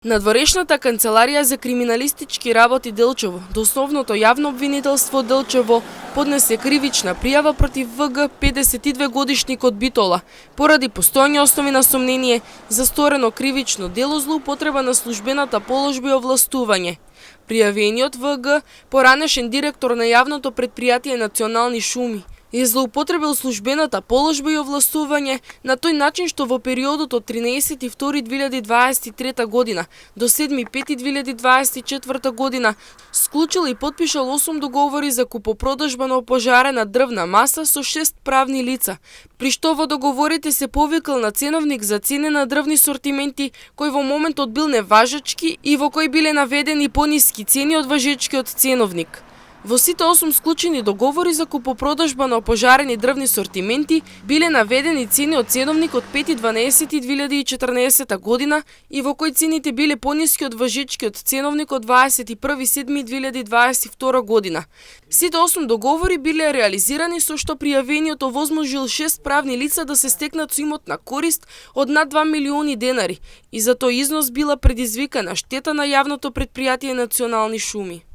Надворешната канцеларија за криминалистички работи Делчево, до Основното јавно обвинителство Делчево, поднесе кривична пријава против ВГ 52 годишникот Битола, поради постојање основи на сомнение за сторено кривично дело злоупотреба на службената положба и овластување. Пријавениот ВГ, поранешен директор на јавното претпријатие Национални шуми, е злоупотребил службената положба и овластување на тој начин што во периодот од 13.2.2023 година до 7.5.2024 година склучил и потпишал 8 договори за купопродажба на опожарена дрвна маса со 6 правни лица, при што во договорите се повикал на ценовник за цене на дрвни сортименти кој во моментот бил неважечки и во кој биле наведени пониски цени од важечкиот ценовник. Во сите 8 склучени договори за купопродажба на опожарени дрвни сортименти биле наведени цени од ценовник од 5.12.2014 година и во кој цените биле пониски од важечкиот ценовник од 21.7.2022 година. Сите 8 договори биле реализирани со што пријавениот овозможил 6 правни лица да се стекнат со имотна корист од над 2 милиони денари и за тој износ била предизвикана штета на јавното претпријатие Национални шуми.